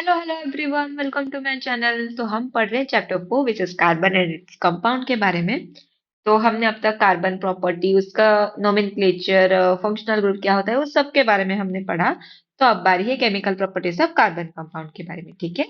Hello hello everyone, welcome to my channel. तो हम पढ़ रहे हैं chapter 4 which is carbon and its compound के बारे में। तो हमने अब तक कार्बन प्रॉपर्टी, उसका नोमेनक्लेचर, फंक्शनल ग्रुप क्या होता है, उस सब के बारे में हमने पढ़ा। तो अब बारी है chemical properties of carbon compound के बारे में। ठीक है,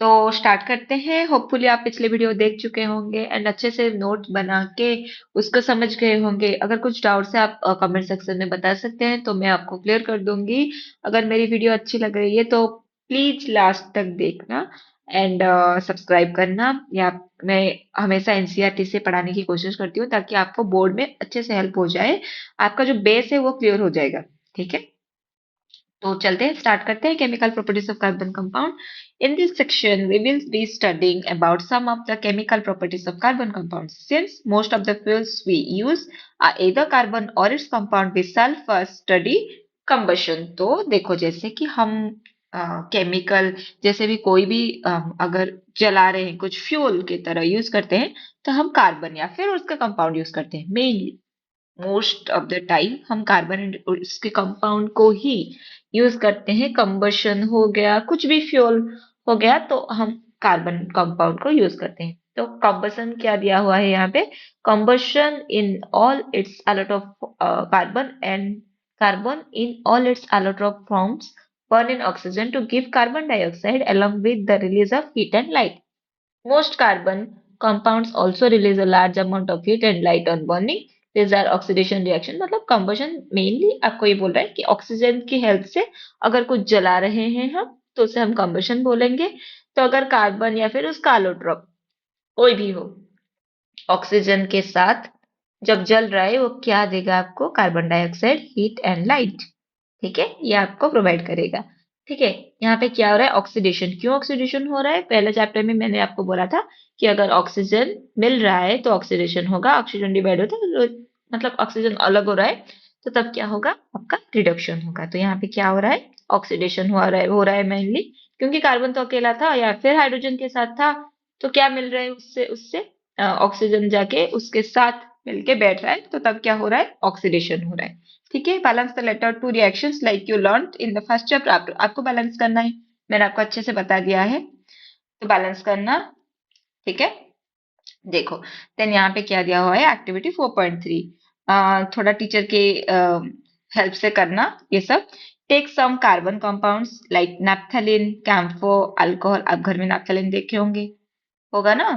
तो स्टार्ट करते हैं। होपफुली आप पिछले वीडियो देख चुके होंगे एंड अच्छे से नोट्स बना के उसको समझ गए होंगे। अगर कुछ डाउट्स है आप कमेंट सेक्शन में बता सकते हैं, तो मैं आपको क्लियर कर दूंगी। अगर मेरी वीडियो अच्छी लग रही है तो प्लीज लास्ट तक देखना एंड सब्सक्राइब करना। या मैं हमेशा एनसीईआरटी से पढ़ाने की कोशिश करती हूँ ताकि आपको बोर्ड में अच्छे से हेल्प हो जाए। आपका जो बेस है वो क्लियर हो जाएगा। ठीक है, तो चलते हैं, स्टार्ट करते हैं chemical properties of carbon compound. In this section we will be studying about some of the chemical properties of carbon compounds. Since most of the fuels we use are either carbon और its compound, we shall first study combustion. तो देखो, जैसे कि हम chemical, जैसे भी कोई भी अगर जला रहे हैं, कुछ फ्यूल की तरह यूज करते हैं, तो हम कार्बन या फिर उसका कंपाउंड यूज करते हैं। Mainly most of the time हम कार्बन एंड उसके कंपाउंड को ही यूज करते हैं। कंबशन हो गया, कुछ भी फ्यूल हो गया, तो हम कार्बन कंपाउंड को यूज करते हैं। तो कंबशन क्या दिया हुआ है यहाँ पे? Combustion in all it's allotrope carbon in all its allotrope forms burn in oxygen to give carbon dioxide along with the release of heat and light. Most carbon compounds also release a large amount of heat and light on burning. These are oxidation reaction। मतलब combustion mainly आपको ये बोल रहा है कि oxygen की help से अगर कुछ जला रहे हैं हम, तो उसे हम combustion बोलेंगे। तो अगर कार्बन या फिर उसका allotrope कोई भी हो, ऑक्सीजन के साथ जब जल रहा है, वो क्या देगा आपको? Carbon dioxide, heat and light. ठीक है, ये आपको प्रोवाइड करेगा। ठीक है, यहाँ पे क्या हो रहा है? ऑक्सीडेशन। क्यों ऑक्सीडेशन हो रहा है? पहले चैप्टर में मैंने आपको बोला था कि अगर ऑक्सीजन मिल रहा है तो ऑक्सीडेशन होगा। ऑक्सीजन डिवाइड होता है तो मतलब ऑक्सीजन अलग हो रहा है, तो तब क्या होगा? आपका रिडक्शन होगा। तो यहाँ पे क्या हो रहा है? ऑक्सीडेशन हो रहा है मेनली, क्योंकि कार्बन तो अकेला था या फिर हाइड्रोजन के साथ था। तो क्या मिल रहा है उससे उससे ऑक्सीजन जाके उसके साथ मिलके बैठ रहा है, तो तब क्या हो रहा है? ऑक्सीडेशन हो रहा है। ठीक है, balance the latter to reactions like you learn in the first chapter. आपको बैलेंस करना है, मैंने आपको अच्छे से बता दिया है, तो बैलेंस करना। ठीक है, देखो, देन यहाँ पे क्या दिया हुआ है? एक्टिविटी 4.3। थोड़ा टीचर के हेल्प से करना ये सब। Take some carbon compounds like naphthalene, camphor, alcohol. आप घर में नैप्थलीन देखे होंगे, होगा ना?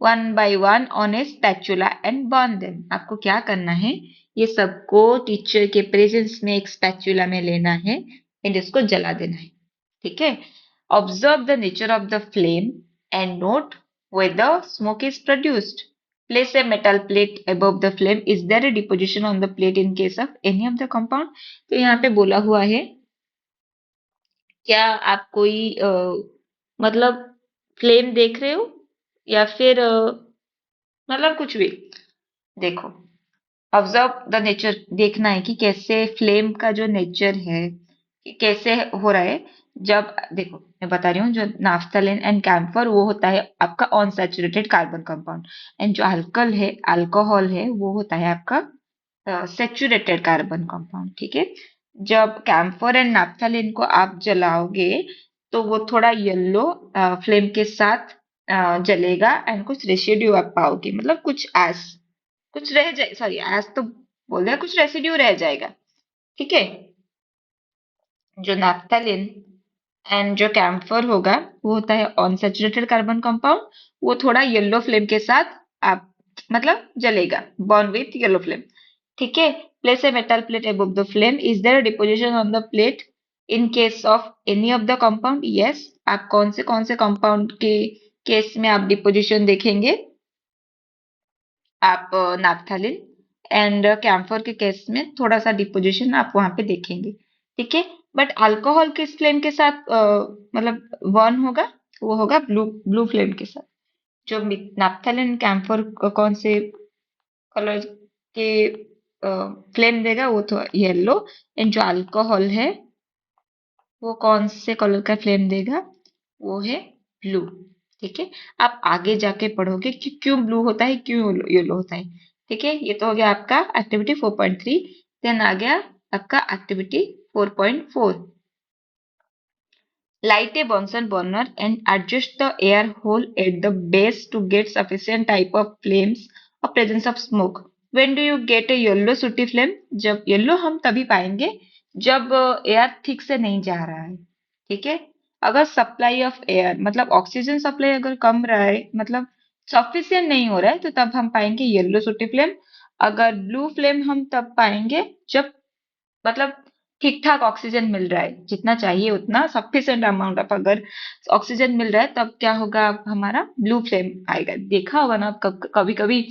One by one on a spatula and burn them. आपको क्या करना है? ये सबको टीचर के प्रेजेंस में एक स्पैचुला में लेना है एंड इसको जला देना है। ठीक है, observe the nature of the flame and note whether smoke is produced. Place a metal plate above the flame. Is there a deposition on the plate in case of any of the compound? तो यहाँ पे बोला हुआ है, क्या आप कोई मतलब फ्लेम देख रहे हो या फिर मतलब कुछ भी? देखो, ऑब्जर्व द नेचर, देखना है कि कैसे फ्लेम का जो नेचर है कि कैसे हो रहा है। जब देखो, मैं बता रही हूँ, जो नाफ्थलीन एंड कैम्फर वो होता है आपका अनसैचुरेटेड कार्बन कंपाउंड, एंड जो अल्कोहल है वो होता है आपका सैचुरेटेड कार्बन कंपाउंड। ठीक है, जब कैम्फर एंड नाफ्थलीन को आप जलाओगे तो वो थोड़ा येलो फ्लेम के साथ जलेगा एंड कुछ रेसिड्यू आप पाओगे, मतलब कुछ एश, कुछ रह जाए, सॉरी एश तो बोल दिया, कुछ रेसिड्यू रह जाएगा। ठीक है, जो नैप्थलीन एंड जो कैम्फर होगा वो होता है अनसैचुरेटेड कार्बन कंपाउंड। वो थोड़ा येलो फ्लेम के साथ आप मतलब जलेगा, बर्न विथ येलो फ्लेम। ठीक है, place a metal plate above the flame. Is there deposition on the plate in case of any of the compound? Yes. आप कौन से कंपाउंड के केस में आप डिपोजिशन देखेंगे? आप नाफ्थलीन एंड कैम्फर के केस में थोड़ा सा डिपोजिशन आप वहां पे देखेंगे। ठीक है, बट अल्कोहल किस फ्लेम के साथ मतलब वन होगा? वो होगा ब्लू ब्लू फ्लेम के साथ। जो नाफ्थलीन कैम्फर कौन से कलर के फ्लेम देगा? वो तो येलो। एंड जो अल्कोहल है वो कौन से कलर का फ्लेम देगा? वो है ब्लू। ठीक है, आप आगे जाके पढ़ोगे कि क्यों ब्लू होता है, क्यों येलो होता है। ठीक है, ये तो हो गया आपका एक्टिविटी 4.3। देन आ गया आपका activity 4.4। Light a Bunsen burner and adjust the air hole at the base to get sufficient type of flames or presence of smoke. When do you get a yellow sooty flame? जब yellow हम तभी पाएंगे जब air ठीक से नहीं जा रहा है, ठीक है। अगर सप्लाई ऑफ एयर मतलब ऑक्सीजन सप्लाई अगर कम रहा है मतलब सफिशियंट नहीं हो रहा है तो तब हम पाएंगे येलो सooty फ्लेम। अगर ब्लू फ्लेम हम तब पाएंगे जब मतलब ठीक ठाक ऑक्सीजन मिल रहा है, जितना चाहिए उतना सफिशिएंट अमाउंट ऑफ अगर ऑक्सीजन मिल रहा है तब क्या होगा, हमारा ब्लू फ्लेम आएगा। देखा होगा ना कभी कभी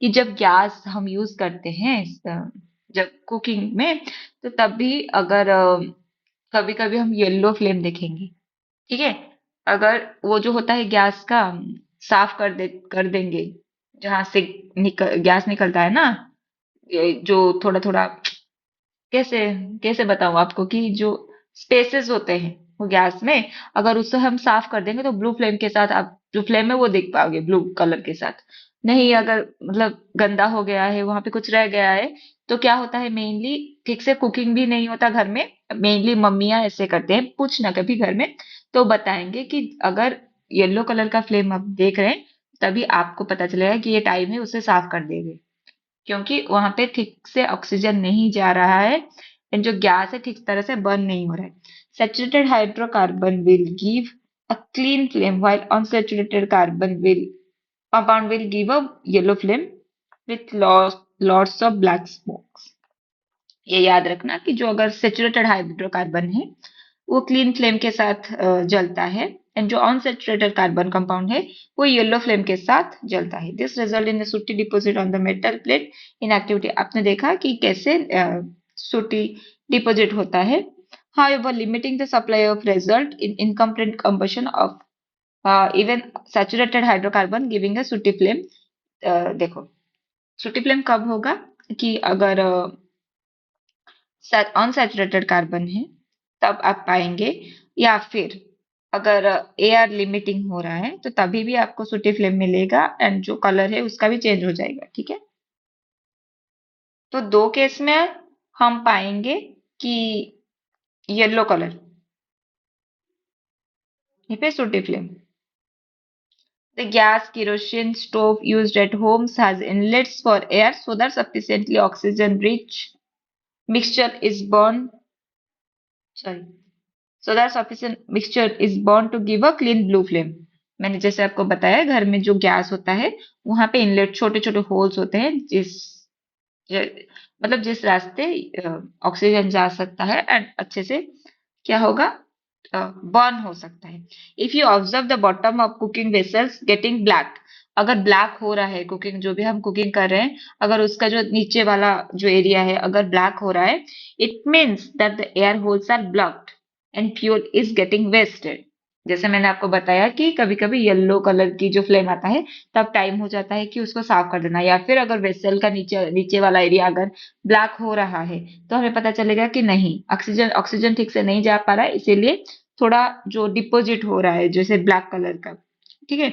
कि जब गैस हम यूज करते हैं जब कुकिंग में, तो तब भी अगर कभी कभी हम येलो फ्लेम देखेंगे, ठीक है। अगर वो जो होता है गैस का साफ कर देंगे, जहां से गैस निकलता है ना, ये जो थोड़ा थोड़ा कैसे कैसे बताऊं आपको कि जो स्पेसेस होते हैं वो गैस में, अगर उससे हम साफ कर देंगे तो ब्लू फ्लेम के साथ आप ब्लू फ्लेम में वो देख पाओगे ब्लू कलर के साथ। नहीं अगर मतलब गंदा हो गया है वहां पे कुछ रह गया है, तो क्या होता है मेनली ठीक से कुकिंग भी नहीं होता घर में। मेनली मम्मियां ऐसे करते हैं, पूछना कभी घर में तो बताएंगे कि अगर येलो कलर का फ्लेम आप देख रहे हैं तभी आपको पता चलेगा कि ये टाइम है उसे साफ कर देंगे, क्योंकि वहां पे ठीक से ऑक्सीजन नहीं जा रहा है एंड जो गैस है ठीक तरह से बर्न नहीं हो रहा है। Saturated hydrocarbon will give a clean flame while unsaturated carbon will compound will give a yellow flame with lots of black smokes. ये याद रखना कि जो अगर सेचुरेटेड हाइड्रोकार्बन है वो क्लीन फ्लेम के साथ जलता है एंड जो अनसेचुरेटेड कार्बन कंपाउंड है वो येलो फ्लेम के साथ जलता है। दिस रिजल्ट इन सूटी deposit on the metal plate in activity. आपने देखा कि कैसे सूटी डिपॉजिट होता है। However, limiting the supply of result in incomplete combustion of even saturated hydrocarbon giving a sooty flame। देखो सूटी फ्लेम कब होगा कि अगर अनसैचुरेटेड कार्बन है तब आप पाएंगे, या फिर अगर एयर लिमिटिंग हो रहा है तो तभी भी आपको सूटी फ्लेम मिलेगा एंड जो कलर है उसका भी चेंज हो जाएगा, ठीक है। तो दो केस में हम पाएंगे कि येलो कलर ये पे सूटी flame. The gas kerosene stove used at homes has inlets for air so that sufficiently oxygen rich mixture is burned, sorry, so that sufficient mixture is burned to give a clean blue flame। मैंने जैसे आपको बताया घर में जो gas होता है वहां पे इनलेट छोटे छोटे होल्स होते हैं मतलब जिस रास्ते ऑक्सीजन जा सकता है एंड अच्छे से क्या होगा, बर्न हो सकता है। If you observe the bottom of cooking vessels getting black, अगर ब्लैक हो रहा है कुकिंग जो भी हम कुकिंग कर रहे हैं, अगर उसका जो नीचे वाला जो एरिया है अगर ब्लैक हो रहा है, it means that the air holes are blocked and fuel is getting wasted. जैसे मैंने आपको बताया कि कभी कभी येलो कलर की जो फ्लेम आता है तब टाइम हो जाता है कि उसको साफ कर देना, या फिर अगर वेसल का नीचे नीचे वाला एरिया अगर ब्लैक हो रहा है तो हमें पता चलेगा कि नहीं ऑक्सीजन ऑक्सीजन ठीक से नहीं जा पा रहा है, इसीलिए थोड़ा जो डिपॉजिट हो रहा है जैसे ब्लैक कलर का, ठीक है।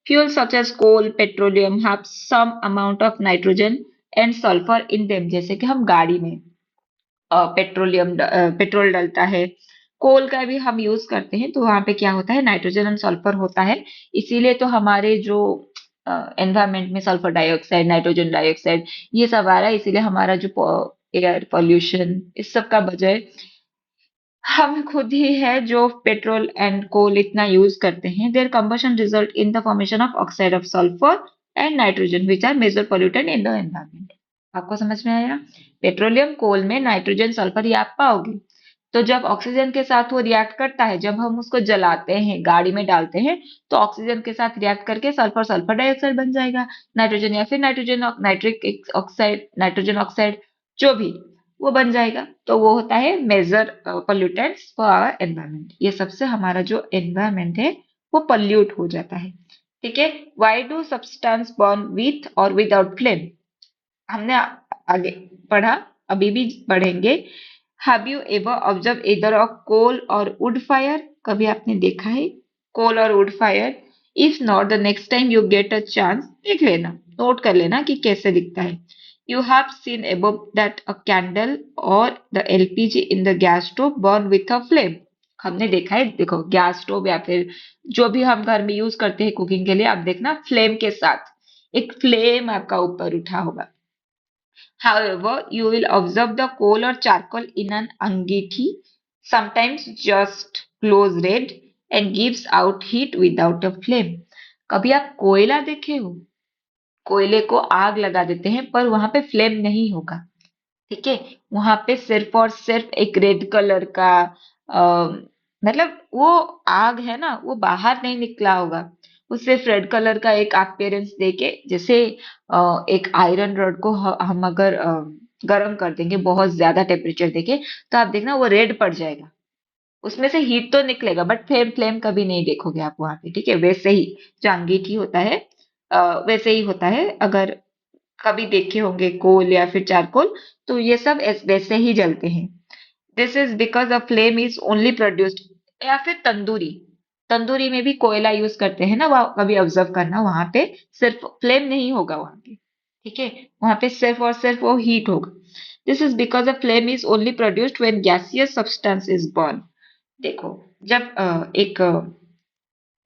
Fuel such as coal petroleum have some amount of nitrogen and sulphur in them. जैसे कि हम गाड़ी में पेट्रोल डलता है, कोल का भी हम यूज करते हैं तो वहां पे क्या होता है नाइट्रोजन एंड सल्फर होता है। इसीलिए तो हमारे जो एनवायरमेंट में सल्फर डाइऑक्साइड नाइट्रोजन डाइऑक्साइड ये सब आ रहा है, इसीलिए हमारा जो एयर पॉल्यूशन इस सब का वजह हम खुद ही है जो पेट्रोल एंड कोल इतना यूज करते हैं। Their combustion result in the formation of oxide of sulphur and nitrogen which are major pollutant in the environment. आपको समझ में आया? पेट्रोलियम कोल में नाइट्रोजन सल्फर ये आप पाओगे, तो जब ऑक्सीजन के साथ वो रिएक्ट करता है, जब हम उसको जलाते हैं गाड़ी में डालते हैं तो ऑक्सीजन के साथ रिएक्ट करके सल्फर सल्फर डाइऑक्साइड बन जाएगा, नाइट्रोजन या फिर nitrogen nitric oxide nitrogen oxide जो भी वो बन जाएगा। तो वो होता है major pollutants for our environment. ये सबसे हमारा जो एनवायरमेंट है वो पोल्यूट हो जाता है, ठीक है। Why do substance burn with और विदाउट फ्लेम, हमने आगे पढ़ा, अभी भी पढ़ेंगे। हैव यू एवर ऑब्जर्व इधर अ कोल और वुड फायर, कभी आपने देखा है कोल और wood fire? If not the next time you get a chance देख लेना, नोट कर लेना कि कैसे दिखता है। You have seen above that a candle or the LPG in the gas stove burn with a flame. हमने देखा है, देखो गैस स्टोव या फिर जो भी हम घर में यूज करते हैं कुकिंग के लिए, आप देखना फ्लेम के साथ एक फ्लेम आपका ऊपर उठा होगा. However, you will observe the coal or charcoal in an angithi, sometimes just glows red and gives out heat without a flame. कभी आप कोयला देखे हो? कोयले को आग लगा देते हैं पर वहां पे फ्लेम नहीं होगा. ठीक है, वहां पे सिर्फ और सिर्फ एक रेड कलर का मतलब वो आग है ना, वो बाहर नहीं निकला होगा. वो सिर्फ रेड कलर का एक अपीयरेंस देके, जैसे एक आयरन रॉड को हम अगर गर्म कर देंगे बहुत ज्यादा टेम्परेचर देके, तो आप देखना वो रेड पड़ जाएगा. उसमें से हीट तो निकलेगा बट फ्लेम फ्लेम कभी नहीं देखोगे आप वहां पे. ठीक है, वैसे ही जो अंगीठी होता है वैसे ही होता है. अगर कभी देखे होंगे कोल या फिर चारकोल, तो ये सब वैसे ही जलते हैं. This is because a flame is only produced. या फिर तंदूरी, तंदूरी में भी कोयला यूज करते हैं ना, वहाँ कभी ऑब्जर्व करना, वहां पे सिर्फ फ्लेम नहीं होगा वहां पे. ठीक है, वहां पे सिर्फ और सिर्फ वो हीट होगा. This is because a flame is only produced when gaseous substance is burn. देखो, जब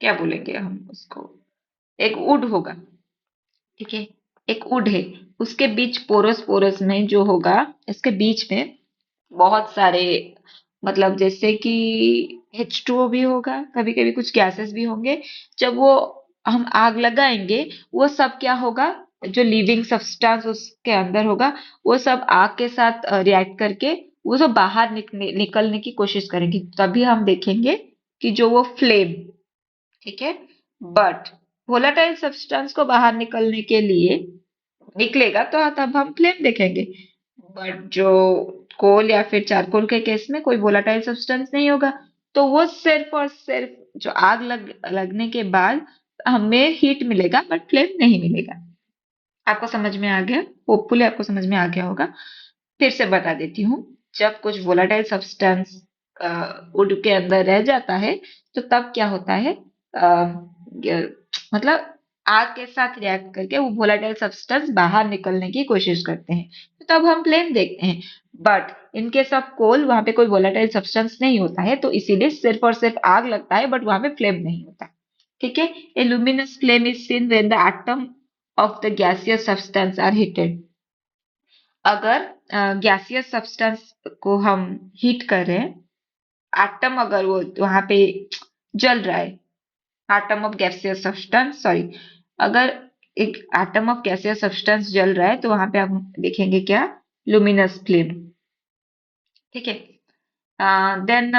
क्या बोलेंगे हम उसको, एक वुड होगा. ठीक है, एक वुड है, उसके बीच पोरस पोरस में जो होगा, इसके बीच में बहुत सारे, मतलब जैसे कि H2O भी होगा, कभी कभी कुछ गैसेस भी होंगे. जब वो हम आग लगाएंगे, वो सब क्या होगा, जो लिविंग सब्सटेंस उसके अंदर होगा, वो सब आग के साथ रिएक्ट करके वो सब बाहर निकलने की कोशिश करेंगे. तभी हम देखेंगे कि जो वो फ्लेम. ठीक है, बट वोलेटाइल सब्सटेंस को बाहर निकलने के लिए निकलेगा तो तब हम फ्लेम देखेंगे. बट जो कोल या फिर चारकोल के केस में कोई वोलेटाइल सब्सटेंस नहीं होगा, तो वो सिर्फ और सिर्फ जो आग लगने के बाद हमें हीट मिलेगा बट फ्लेम नहीं मिलेगा. आपको समझ में आ गया? होपफुली आपको समझ में आ गया होगा. फिर से बता देती हूँ. जब कुछ वोलेटाइल सब्सटेंस वुड के अंदर रह जाता है, तो तब क्या होता है, मतलब आग के साथ रिएक्ट करके वो वोलेटाइल सब्सटेंस बाहर निकलने की कोशिश करते हैं, तो तब हम फ्लेम देखते हैं. But in case of coal, वहां पे कोई वोलेटाइल सब्सटेंस नहीं होता है, तो इसीलिए सिर्फ और सिर्फ आग लगता है बट वहां पे फ्लेम नहीं होता. ठीक है, a luminous flame is seen when the atom of the gaseous substance are heated. अगर गैसियस सब्सटेंस को हम हीट कर रहे हैं, एटम अगर वो वहां पे जल रहा है, atom of gaseous substance, sorry, अगर एक एटम ऑफ गैसियस सब्सटेंस जल रहा है, तो वहां पे हम देखेंगे क्या, लुमिनस फ्लेम. ठीक है, then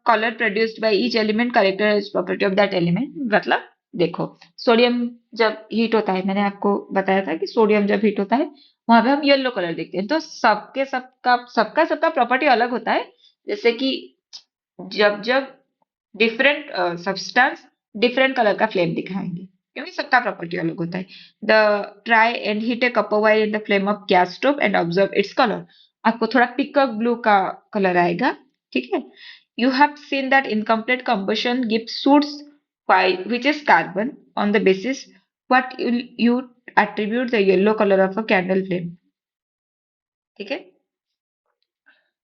colour produced by each element characterize property of that element. मतलब देखो, सोडियम जब हीट होता है, मैंने आपको बताया था कि सोडियम जब हीट होता है, वहां पे हम येलो कलर देखते हैं. तो सबके सबका सबका सबका प्रॉपर्टी अलग होता है. जैसे कि जब जब डिफरेंट सब्सटेंस डिफरेंट कलर का फ्लेम दिखाएंगे, क्योंकि सबका प्रॉपर्टी अलग होता है. The try and heat a copper wire in the flame of gas stove and observe its colour. आपको थोड़ा पिकअप ब्लू का कलर आएगा. ठीक है, you have seen that incomplete combustion gives source which is carbon on the basis what you attribute the yellow color of a candle flame. ठीक है,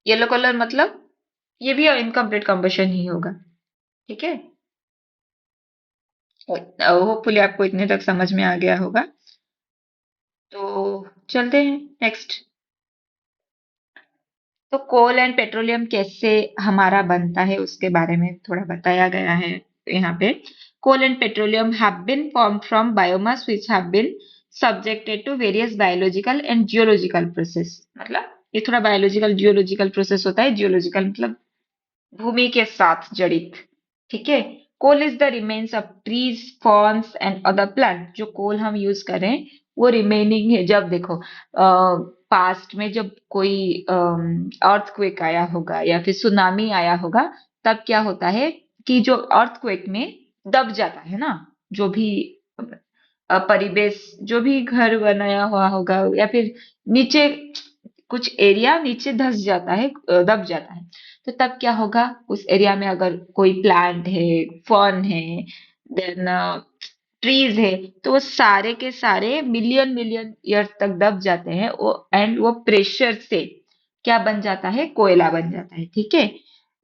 yellow colour मतलब ये भी इनकम्प्लीट combustion ही होगा. ठीक है, होपफुली आपको इतने तक समझ में आ गया होगा. तो चलते हैं नेक्स्ट. तो कोल एंड पेट्रोलियम कैसे हमारा बनता है उसके बारे में थोड़ा बताया गया है यहाँ पे. Coal and petroleum have been formed from biomass which have been subjected to various biological and geological process. मतलब ये थोड़ा बायोलॉजिकल जियोलॉजिकल प्रोसेस होता है. जियोलॉजिकल मतलब भूमि के साथ जड़ित. ठीक है, coal is the remains of trees, ferns and other plant. जो कोल हम यूज कर रहे हैं वो रिमेनिंग है. जब देखो पास्ट में जब कोई अर्थक्वेक आया होगा या फिर सुनामी आया होगा, तब क्या होता है कि जो अर्थक्वेक में दब जाता है ना, जो भी परिवेश, जो भी घर बनाया हुआ होगा या फिर नीचे कुछ एरिया नीचे धस जाता है, दब जाता है, तो तब क्या होगा, उस एरिया में अगर कोई प्लांट है, फर्न है, देन ट्रीज है, तो वो सारे के सारे मिलियन मिलियन ईयर तक दब जाते हैं वो, एंड वो प्रेशर से क्या बन जाता है, कोयला बन जाता है. ठीक है,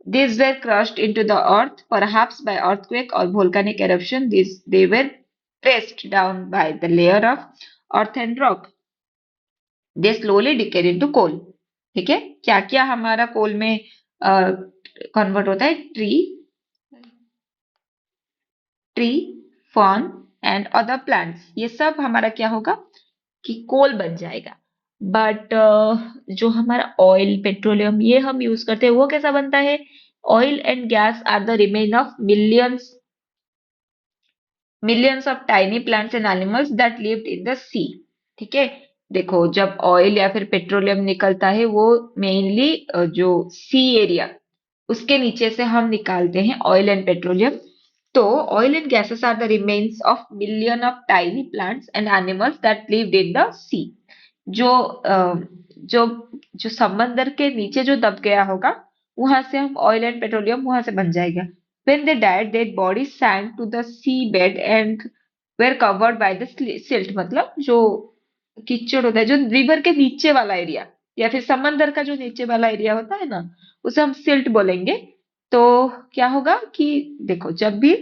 These were crushed into the earth, perhaps by earthquake or volcanic eruption. They were pressed down by the layer of earth and rock. They slowly decayed into coal. ठीक है, क्या क्या हमारा कोल में कन्वर्ट होता है? Tree, fern and other plants, ये सब हमारा क्या होगा कि कोल बन जाएगा। बट जो हमारा ऑयल, पेट्रोलियम, ये हम यूज करते हैं, वो कैसा बनता है? Oil and gas are the remain of millions of tiny plants and animals that lived in the sea. ठीक है, देखो जब ऑयल या फिर पेट्रोलियम निकलता है वो मेनली जो सी एरिया उसके नीचे से हम निकालते हैं ऑयल एंड पेट्रोलियम। तो oil and gases are the remains of million of tiny plants and animals that lived in the sea. जो जो जो समंदर के नीचे जो दब गया होगा वहां से हम ऑयल एंड पेट्रोलियम वहां से बन जाएगा। When they died, their bodies sank to the seabed and were covered by the silt। मतलब जो कीचड़ होता है, जो रिवर के नीचे वाला एरिया या फिर समंदर का जो नीचे वाला एरिया होता है ना, उसे हम सिल्ट बोलेंगे। तो क्या होगा कि देखो जब भी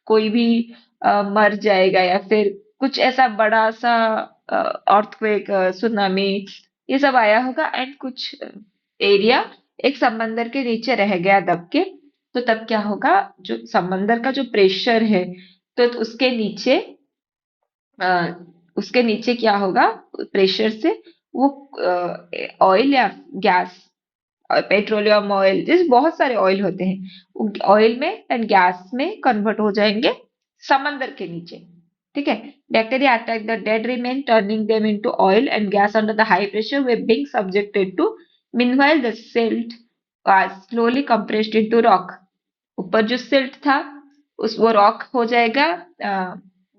कोई भी मर जाएगा या फिर कुछ ऐसा बड़ा सा अर्थक्वेक, सुनामी, ये सब आया होगा एंड कुछ एरिया एक समंदर के नीचे रह गया दब के, तो तब क्या होगा, जो समंदर का जो प्रेशर है तो अ, उसके नीचे क्या होगा, प्रेशर से वो ऑयल या गैस, पेट्रोलियम ऑयल, जैसे बहुत सारे ऑयल होते हैं, ऑयल में एंड गैस में कन्वर्ट हो जाएंगे समंदर के नीचे। ठीक है, bacteria attack the dead remain turning them into oil and gas under the high pressure they being subjected to. Meanwhile the silt was slowly compressed into rock. ऊपर जो सिल्ट था उस वो रॉक हो जाएगा।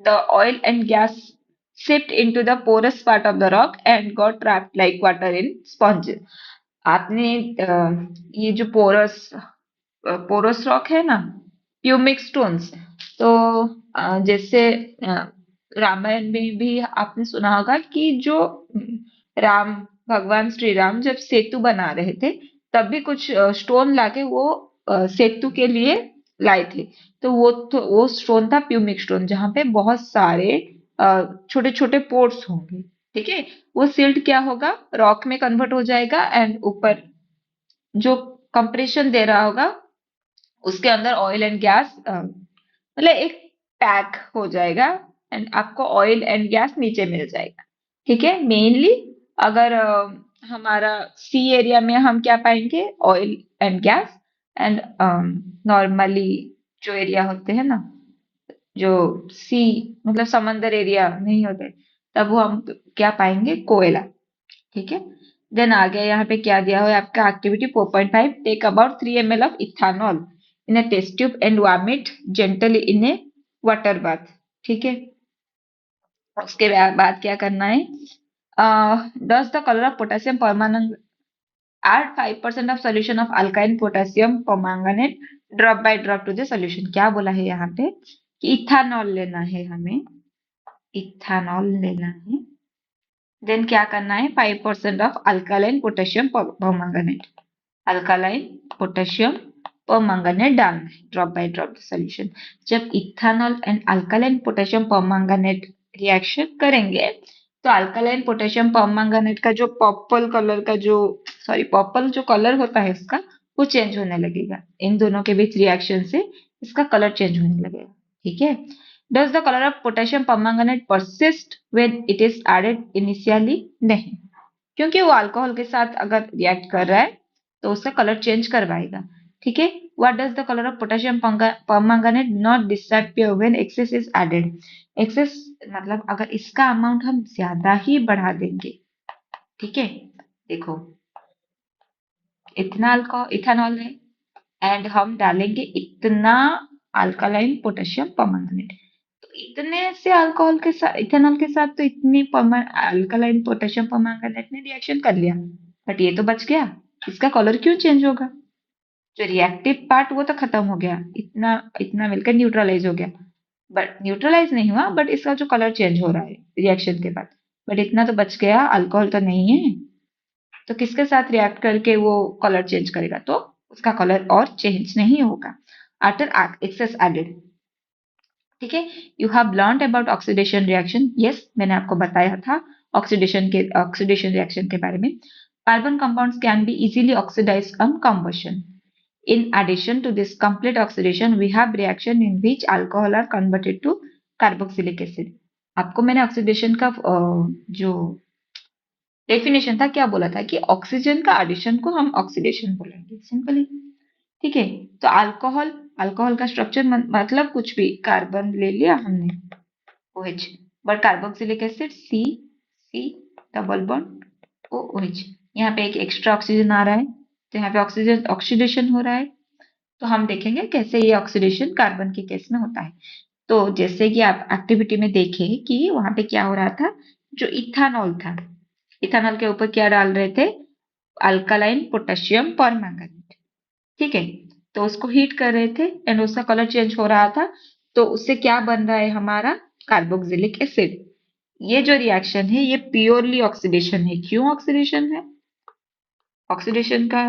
The oil and gas seeped into the porous part of the rock and got trapped like water in sponge. आपने ये जो पोरस रॉक है ना, प्यूमिक स्टोन्स, तो जैसे रामायण में भी आपने सुना होगा कि जो राम भगवान श्री राम जब सेतु बना रहे थे तब भी कुछ स्टोन लाके वो सेतु के लिए लाए थे। तो वो स्टोन था प्यूमिक स्टोन, जहां पे बहुत सारे छोटे छोटे पोर्स होंगे। ठीक है, वो सिल्ट क्या होगा, रॉक में कन्वर्ट हो जाएगा एंड ऊपर जो कंप्रेशन दे रहा होगा उसके अंदर ऑयल एंड गैस मतलब एक पैक हो जाएगा एंड आपको ऑयल एंड गैस नीचे मिल जाएगा। ठीक है, मेनली अगर हमारा सी एरिया में हम क्या पाएंगे, oil and gas and normally जो एरिया होते हैं ना, जो सी मतलब समंदर एरिया नहीं होते, तब वो हम क्या पाएंगे, कोयला। ठीक है, देन आ गया यहाँ पे क्या दिया हुआ है आपका activity 4.5, take about 3 ml of ethanol in a test tube and warm it gently in a water bath. ठीक है, उसके बाद क्या करना है, does the color of potassium permanganate add 5% of solution of alkaline potassium permanganate drop by drop to the solution। क्या बोला है यहाँ पे कि इथानॉल लेना है हमें, इथानॉल लेना है, देन क्या करना है, 5% of alkaline potassium permanganate, alkaline potassium permanganate डालना है ड्रॉप बाय ड्रॉप सोल्यूशन। जब ethanol and alkaline potassium permanganate reaction करेंगे तो अल्कालाइन पोटेशियम परमंगनेट का जो पर्पल कलर का जो सॉरी पर्पल जो कलर होता है उसका, वो चेंज होने लगेगा। इन दोनों के बीच रिएक्शन से इसका कलर चेंज होने लगेगा। ठीक है, does the color of potassium permanganate persist when it is added initially? नहीं, क्योंकि वो अल्कोहल के साथ अगर रिएक्ट कर रहा है तो उसका कलर चेंज करवाएगा। ठीक है, what does the color of potassium permanganate not disappear when excess is added? excess मतलब अगर इसका अमाउंट हम ज्यादा ही बढ़ा देंगे। ठीक है, देखो इतना इथानॉल है एंड हम डालेंगे इतना अल्कालाइन पोटेशियम परमंगनेट, तो इतने से अल्कोहल के साथ, इथेनॉल के साथ तो इतनी अल्कालाइन पोटेशियम परमंगनेट ने रिएक्शन कर लिया, बट ये तो बच गया, इसका कलर क्यों चेंज होगा? जो रिएक्टिव पार्ट वो तो खत्म हो गया, इतना इतना मिलकर न्यूट्रलाइज हो गया, बट न्यूट्रलाइज नहीं हुआ, बट इसका जो कलर चेंज हो रहा है रिएक्शन के बाद, बट इतना तो बच गया, अल्कोहल तो नहीं है, तो किसके साथ रिएक्ट करके वो कलर चेंज करेगा, तो उसका कलर और चेंज नहीं होगा आफ्टर एक्सेस एडेड। ठीक है, you have learn about oxidation reaction. Yes, मैंने आपको बताया था ऑक्सीडेशन रिएक्शन के बारे में। Carbon compounds can be easily oxidised on combustion. In addition to this complete oxidation, we have reaction in which alcohol are converted to carboxylic acid. आपको मैंने oxidation का जो डेफिनेशन था क्या बोला था कि ऑक्सीजन का एडिशन को हम ऑक्सीडेशन बोलेंगे सिंपली। ठीक है, तो अल्कोहल, अल्कोहल का स्ट्रक्चर मतलब कुछ भी, कार्बन ले लिया हमने OH, but carboxylic acid C C double bond OH, यहाँ पे एक एक्स्ट्रा ऑक्सीजन आ रहा है, तो यहाँ पे ऑक्सीजन ऑक्सीडेशन हो रहा है। तो हम देखेंगे कैसे ये ऑक्सीडेशन कार्बन के केस में होता है। तो जैसे कि आप एक्टिविटी में देखें कि वहां पे क्या हो रहा था, जो इथानॉल था, इथानॉल के ऊपर क्या डाल रहे थे, अल्कालाइन पोटेशियम परमैंगनेट। ठीक है, तो उसको हीट कर रहे थे एंड उसका कलर चेंज हो रहा था, तो उससे क्या बन रहा है हमारा कार्बोक्सिलिक एसिड। ये जो रिएक्शन है ये प्योरली ऑक्सीडेशन है। क्यों ऑक्सीडेशन है, ऑक्सीडेशन का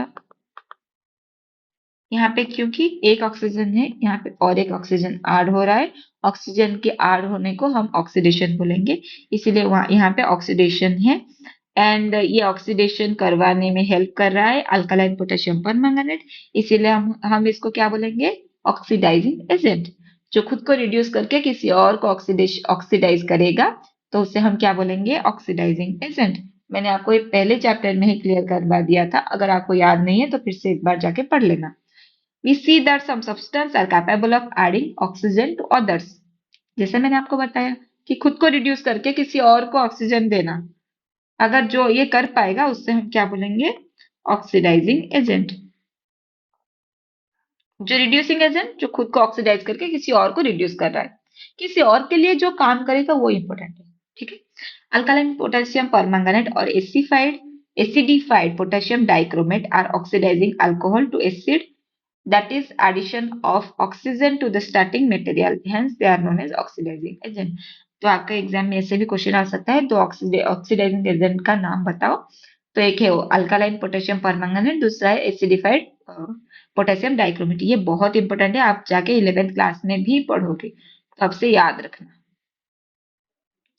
यहाँ पे, क्योंकि एक ऑक्सीजन है यहाँ पे और एक ऑक्सीजन ऐड हो रहा है, ऑक्सीजन के ऐड होने को हम ऑक्सीडेशन बोलेंगे, इसीलिए वहां यहाँ पे ऑक्सीडेशन है। एंड ये ऑक्सीडेशन करवाने में हेल्प कर रहा है अल्कालाइन पोटेशियम परमैंगनेट, इसीलिए हम इसको क्या बोलेंगे, ऑक्सीडाइजिंग एजेंट। जो खुद को रिड्यूस करके किसी और को ऑक्सीडाइज करेगा तो उसे हम क्या बोलेंगे, ऑक्सीडाइजिंग एजेंट। मैंने आपको ये पहले चैप्टर में ही क्लियर करवा दिया था, अगर आपको याद नहीं है तो फिर से एक बार जाके पढ़ लेना। We see that some substances are capable of adding oxygen to others. जैसे मैंने आपको बताया कि खुद को रिड्यूस करके किसी और को ऑक्सीजन देना, अगर जो ये कर पाएगा उससे हम क्या बोलेंगे, ऑक्सीडाइजिंग एजेंट। जो रिड्यूसिंग एजेंट, जो खुद को ऑक्सीडाइज करके किसी और को रिड्यूस कर रहा है, किसी और के लिए जो काम करेगा वो इंपॉर्टेंट है। ठीक है, अल्कालाइन पोटेशियम परमैंगनेट और acidified potassium dichromate are oxidising alcohol to acid, that is addition of oxygen to the starting material, hence they are known as oxidizing agent। तो आपका एग्जाम में ऐसे भी क्वेश्चन आ सकता है, तो ऑक्सीडाइजिंग एजेंट का नाम बताओ। तो एक है अल्कालाइन पोटेशियम परमैंगनेट, दूसरा है एसिडिफाइड पोटेशियम डाइक्रोमेट। ये बहुत इंपॉर्टेंट है, आप जाके 11th क्लास में भी पढ़ोगे, तो आपसे याद रखना।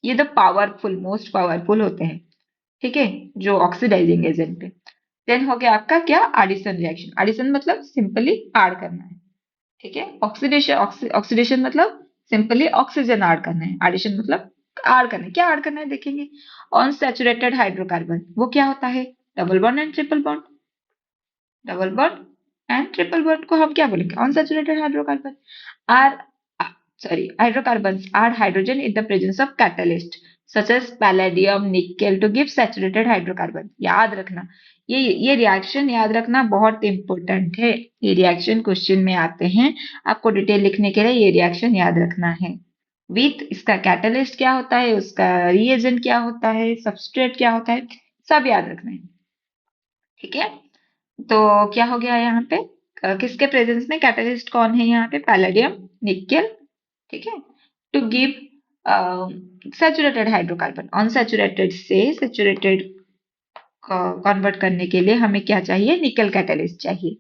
ये द पावरफुल, मोस्ट पावरफुल होते हैं, ठीक है, जो ऑक्सीडाइजिंग एजेंट पे। देन हो गया आपका क्या, एडिशन रिएक्शन। एडिशन मतलब सिंपली ऐड करना है। ठीक है, ऑक्सीडेशन मतलब सिंपली ऑक्सीजन ऐड करना है, एडिशन मतलब ऐड करना है। क्या ऐड करना है देखेंगे, अनसैचुरेटेड हाइड्रोकार्बन, वो क्या होता है, double bond and triple bond. Double bond and triple bond को हम क्या बोलेंगे, unsaturated hydrocarbon. Are hydrocarbons add hydrogen in the presence of catalyst such as palladium, nickel to give saturated hydrocarbon। याद रखना, ये रिएक्शन याद रखना बहुत इंपॉर्टेंट है। ये रिएक्शन क्वेश्चन में आते हैं, आपको डिटेल लिखने के लिए ये रिएक्शन याद रखना है। विथ इसका कैटलिस्ट क्या होता है, उसका रिएजेंट क्या होता है, सबस्ट्रेट क्या होता है, सब याद रखना है। ठीक है, तो क्या हो गया यहाँ पे, किसके प्रेजेंस में, कैटलिस्ट कौन है यहाँ पे, पैलेडियम, निकेल। ठीक है, to give saturated hydrocarbon, unsaturated से सैचुरेटेड कन्वर्ट करने के लिए हमें क्या चाहिए, निकल कैटलिस्ट चाहिए।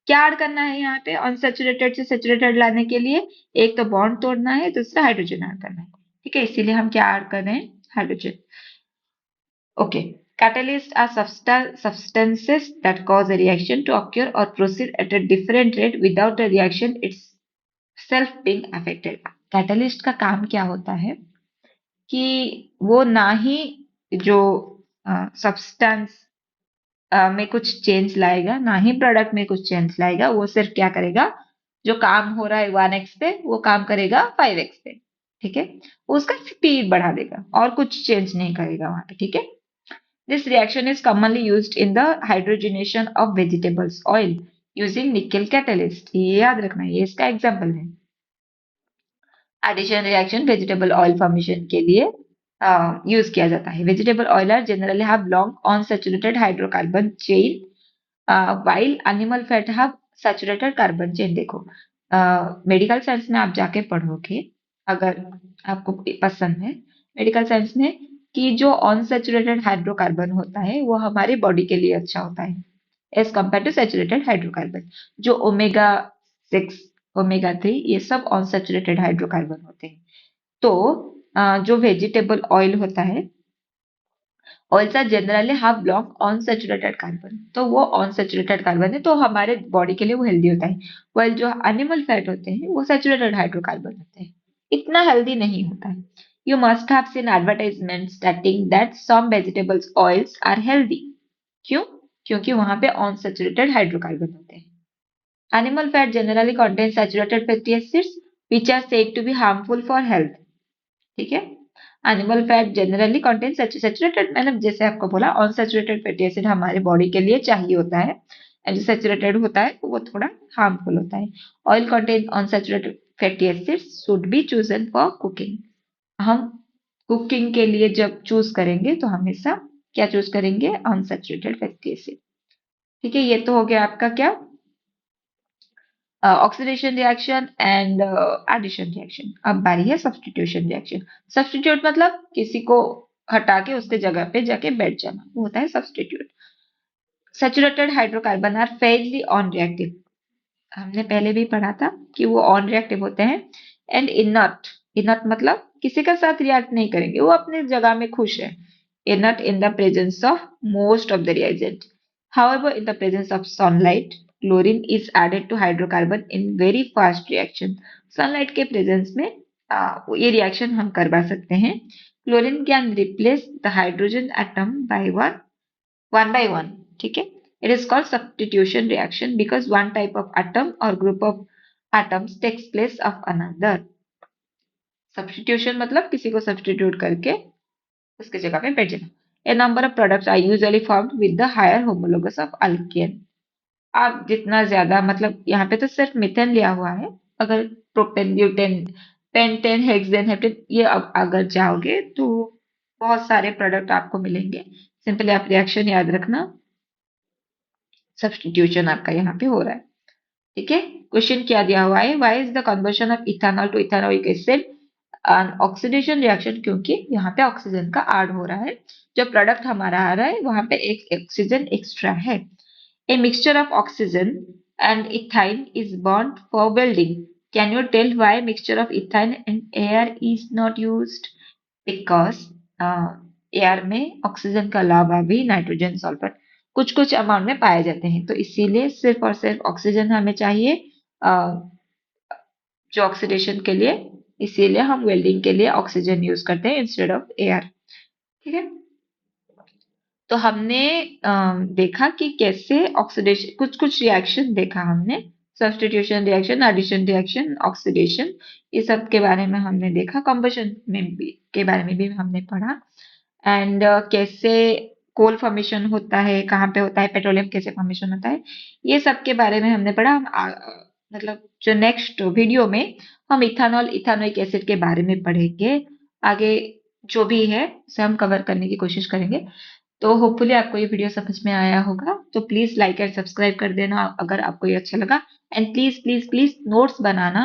क्या ऐड करना है यहाँ पे, अनसैचुरेटेड से सैचुरेटेड लाने के लिए एक तो बॉन्ड तोड़ना है, दूसरा हाइड्रोजन ऐड करना है। ठीक है, इसीलिए हम क्या ऐड कर रहे हैं, hydrogen. Okay, catalysts are substances that cause a reaction to occur or proceed at a different rate without the reaction itself being affected। Catalyst का काम क्या होता है कि वो ना ही जो सब्सटेंस में कुछ चेंज लाएगा, ना ही प्रोडक्ट में कुछ चेंज लाएगा, वो सिर्फ क्या करेगा, जो काम हो रहा है 1x पे वो काम करेगा 5x पे। ठीक है, उसका स्पीड बढ़ा देगा और कुछ चेंज नहीं करेगा वहां पे। ठीक है, this reaction is commonly used in the hydrogenation of vegetables oil using nickel catalyst. ये याद रखना, ये इसका एग्जाम्पल है। Addition reaction vegetable oil formation के लिए यूज किया जाता है। Vegetable oil are generally have long unsaturated hydrocarbon chain while animal fat have saturated carbon chain. देखो मेडिकल साइंस में आप जाके पढ़ोगे, अगर आपको पसंद है मेडिकल साइंस में, कि जो अनसैचुरेटेड हाइड्रोकार्बन होता है वो हमारी बॉडी के लिए अच्छा होता है। As compare to saturated hydrocarbon. जो ओमेगा 6, ओमेगा 3 ये सब अनसैचुरेटेड हाइड्रोकार्बन होते हैं। तो जो वेजिटेबल ऑयल होता है, oils are generally half block unsaturated carbon, तो वो ऑन सैचुरेटेड कार्बन है, तो हमारे बॉडी के लिए वो हेल्दी होता है। वाइल जो एनिमल फैट होते हैं वो सैचुरेटेड हाइड्रोकार्बन होते हैं, इतना हेल्दी नहीं होता है। You must have seen advertisement stating that some vegetables oils are healthy. क्यों? क्योंकि वहां पे ऑन सैचुरेटेड हाइड्रोकार्बन होते हैं। Animal fat generally contain saturated fatty acids which are said to be harmful for health. ठीक है, animal fat generally contain saturated, मैंने जैसे आपको बोला अनसैचुरेटेड फैटी एसिड हमारे बॉडी के लिए चाहिए होता है, एंड जो सैचुरेटेड होता है वो थोड़ा हार्मफुल होता है। Oil contain unsaturated fatty acids should be chosen for cooking. हम कुकिंग के लिए जब चूज करेंगे तो हमेशा क्या चूज करेंगे? Unsaturated fatty acid. ठीक है, ये तो हो गया आपका क्या, oxidation reaction and addition reaction. अब बारी है सब्स्टिट्यूशन रिएक्शन। सब्स्टिट्यूट मतलब किसी को हटा के उसके जगह पे जाके बैठ जाना, वो होता है substitute. Saturated hydrocarbon are fairly unreactive, हमने पहले भी पढ़ा था कि वो ऑन रिएक्टिव होते हैं। एंड इनर्ट, इनर्ट मतलब किसी के साथ रिएक्ट नहीं करेंगे, वो अपनी जगह में खुश है। Inert in the presence of most of the reagent. However, in the presence of sunlight, chlorine is added to hydrocarbon in very fast reaction. Sunlight के presence में ये reaction हम करवा सकते हैं। Chlorine can replace the hydrogen atom by one by one. ठीक है, it is called substitution reaction because one type of atom or group of atoms takes place of another. Substitution मतलब किसी को substitute करके उसकी जगह पे बैठ जाना। A number of products are usually formed with the higher homologous of alkane. आप जितना ज्यादा, मतलब यहाँ पे तो सिर्फ मिथेन लिया हुआ है, अगर propane, butane, pentane, hexane, heptane ये अब अगर जाओगे तो बहुत सारे प्रोडक्ट आपको मिलेंगे। सिंपली आप रिएक्शन याद रखना, सब्स्टिट्यूशन आपका यहाँ पे हो रहा है। ठीक है, क्वेश्चन क्या दिया हुआ है, why is the conversion of ethanol to ethanoic acid an oxidation reaction? क्योंकि यहाँ पे ऑक्सीजन का ऐड हो रहा है, जो प्रोडक्ट हमारा आ रहा है वहां पे एक ऑक्सीजन एक्स्ट्रा है। A mixture of oxygen and ethane is burnt for welding. Can you tell why mixture of ethane and air is not used? Because air में ऑक्सीजन के अलावा भी नाइट्रोजन सल्फर कुछ कुछ अमाउंट में पाए जाते हैं, तो इसीलिए सिर्फ और सिर्फ ऑक्सीजन हमें चाहिए जो ऑक्सीडेशन के लिए, इसीलिए हम वेल्डिंग के लिए ऑक्सीजन यूज करते हैं इंस्टेड ऑफ एयर। ठीक है, तो हमने देखा कि कैसे ऑक्सीडेशन, कुछ कुछ रिएक्शन देखा हमने, substitution reaction, addition reaction, oxidation, ये सब के बारे में हमने देखा। कंबशन में भी के बारे में भी हमने पढ़ा। एंड कैसे कोल फॉर्मेशन होता है, कहाँ पे होता है, पेट्रोलियम कैसे फॉर्मेशन होता है, ये सब के बारे में हमने पढ़ा। मतलब जो नेक्स्ट वीडियो में हम इथेनॉल, इथेनोइक एसिड के बारे में पढ़ेंगे। आगे जो भी है उसे हम कवर करने की कोशिश करेंगे। तो होपफुली आपको ये वीडियो समझ में आया होगा, तो प्लीज लाइक एंड सब्सक्राइब कर देना अगर आपको ये अच्छा लगा। And please please please notes banana,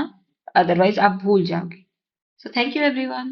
otherwise आप भूल जाओगे। So thank you everyone.